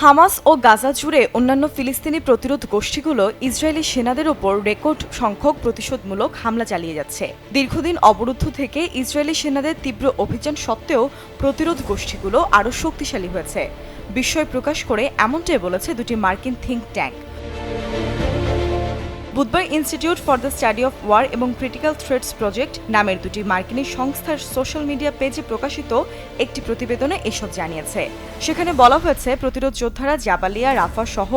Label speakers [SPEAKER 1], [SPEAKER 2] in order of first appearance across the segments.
[SPEAKER 1] Hamas ও গাজা জুড়ে অন্যান্য ফিলিস্তিনি প্রতিরোধ গোষ্ঠীগুলো ইসরায়েলি সেনাদের ওপর রেকর্ড সংখ্যক প্রতিশোধমূলক হামলা চালিয়ে যাচ্ছে। দীর্ঘদিন অবরুদ্ধ থেকে ইসরায়েলি সেনাদের তীব্র অভিযান সত্ত্বেও প্রতিরোধ গোষ্ঠীগুলো আরও শক্তিশালী হয়েছে। বিস্ময় প্রকাশ করে এমনটাই বলেছে দুটি মার্কিন থিঙ্ক ট্যাঙ্ক। বুধবার Institute for the Study of War এবং ক্রিটিক্যাল থ্রেটস প্রজেক্ট নামের দুটি মার্কিনী সংস্থার সোশ্যাল মিডিয়া পেজে প্রকাশিত একটি প্রতিবেদনে এসব জানিয়েছে। সেখানে বলা হয়েছে, প্রতিরোধ যোদ্ধারা জাবালিয়া, রাফা সহ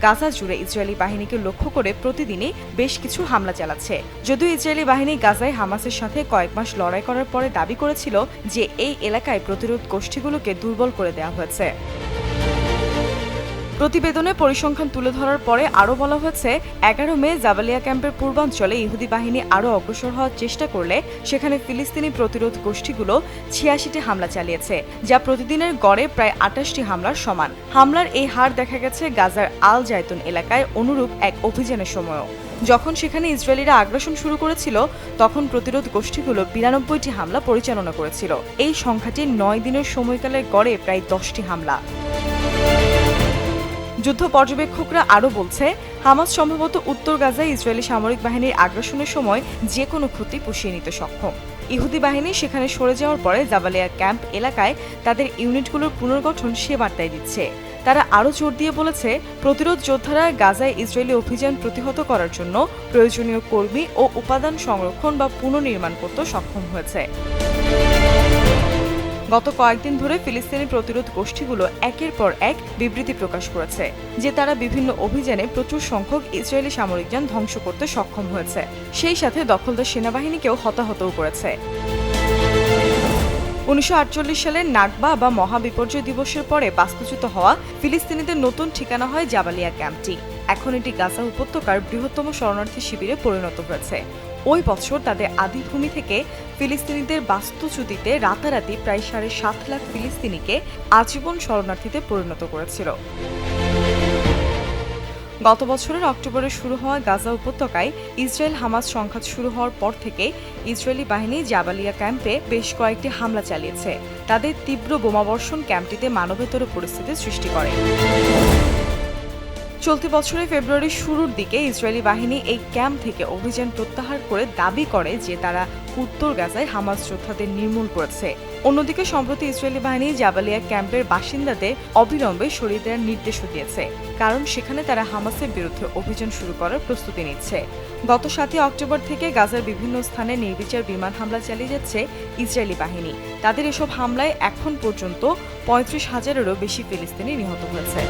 [SPEAKER 1] গাজা জুড়ে ইসরায়েলি বাহিনীকে লক্ষ্য করে প্রতিদিনই বেশ কিছু হামলা চালাচ্ছে। যদিও ইসরায়েলি বাহিনী গাজায় হামাসের সাথে কয়েক মাস লড়াই করার পরে দাবি করেছিল যে এই এলাকায় প্রতিরোধ গোষ্ঠীগুলোকে দুর্বল করে দেওয়া হয়েছে। প্রতিবেদনে পরিসংখ্যান তুলে ধরার পরে আরও বলা হয়েছে, 11 মে জাবালিয়া ক্যাম্পের পূর্বাঞ্চলে ইহুদি বাহিনী আরও অগ্রসর হওয়ার চেষ্টা করলে সেখানে ফিলিস্তিনি প্রতিরোধ গোষ্ঠীগুলো 86টি হামলা চালিয়েছে, যা প্রতিদিনের গড়ে প্রায় 28টি হামলার সমান। হামলার এই হার দেখা গেছে গাজার আল জায়তুন এলাকায় অনুরূপ এক অভিযানের সময়ও। যখন সেখানে ইসরায়েলিরা আগ্রাসন শুরু করেছিল, তখন প্রতিরোধ গোষ্ঠীগুলো 92টি হামলা পরিচালনা করেছিল। এই সংখ্যাটি 9 দিনের সময়কালের গড়ে প্রায় 10টি হামলা। যুদ্ধ পর্যবেক্ষকরা আরও বলছে, হামাস সম্ভবত উত্তর গাজায় ইসরায়েলি সামরিক বাহিনীর আগ্রাসনের সময় যে কোনো ক্ষতি পুষিয়ে নিতে সক্ষম। ইহুদি বাহিনী সেখানে সরে যাওয়ার পরে জাবালিয়া ক্যাম্প এলাকায় তাদের ইউনিটগুলোর পুনর্গঠন সে বার্তায় দিচ্ছে। তারা আরও জোর দিয়ে বলেছে, প্রতিরোধ যোদ্ধারা গাজায় ইসরায়েলি অভিযান প্রতিহত করার জন্য প্রয়োজনীয় কর্মী ও উপাদান সংরক্ষণ বা পুনর্নির্মাণ করতে সক্ষম হয়েছে। গত কয়েকদিন ধরে ফিলিস্তিনি প্রতিরোধ গোষ্ঠীগুলো একের পর এক বিবৃতি প্রকাশ করেছে যে তারা বিভিন্ন অভিযানে প্রচুর সংখ্যক ইসরায়েলি সামরিক যান ধ্বংস করতে সক্ষম হয়েছে, সেই সাথে দখলদার সেনাবাহিনীকেও হতাহতও করেছে। 1948 সালের নাকবা বা মহাবিপর্যয় দিবসের পরে বাস্তুচ্যুত হওয়া ফিলিস্তিনিদের নতুন ঠিকানা হয় জাবালিয়া ক্যাম্পটি। এখন এটি গাজা উপত্যকার বৃহত্তম শরণার্থী শিবিরে পরিণত হয়েছে। ওই বছর তাদের আদিভূমি থেকে ফিলিস্তিনিদের বাস্তুচ্যুতিতে রাতারাতি প্রায় 7.5 লাখ ফিলিস্তিনিকে আজীবন শরণার্থীতে পরিণত করেছিল। গত বছরের অক্টোবরে শুরু হওয়া গাজা উপত্যকায় ইসরায়েল হামাস সংঘাত শুরু হওয়ার পর থেকে ইসরায়েলি বাহিনী জাবালিয়া ক্যাম্পে বেশ কয়েকটি হামলা চালিয়েছে। তাদের তীব্র বোমাবর্ষণ ক্যাম্পটিতে মানবেতর পরিস্থিতির সৃষ্টি করে। চলতি বছরের ফেব্রুয়ারির শুরুর দিকে ইসরায়েলি বাহিনী এই ক্যাম্প থেকে অভিযান প্রত্যাহার করে দাবি করে যে তারা উত্তর গাজায় হামাস যোদ্ধাদের নির্মূল করেছে। অন্যদিকে সম্প্রতি ইসরায়েলি বাহিনী জাবালিয়া ক্যাম্পের বাসিন্দাদের অবিলম্বে সরিয়ে দেওয়ার নির্দেশও দিয়েছে, কারণ সেখানে তারা হামাসের বিরুদ্ধে অভিযান শুরু করার প্রস্তুতি নিচ্ছে। গত 7 অক্টোবর থেকে গাজার বিভিন্ন স্থানে নির্বিচার বিমান হামলা চালিয়ে যাচ্ছে ইসরায়েলি বাহিনী। তাদের এসব হামলায় এখন পর্যন্ত 35,000-এরও বেশি ফিলিস্তিনি নিহত হয়েছে।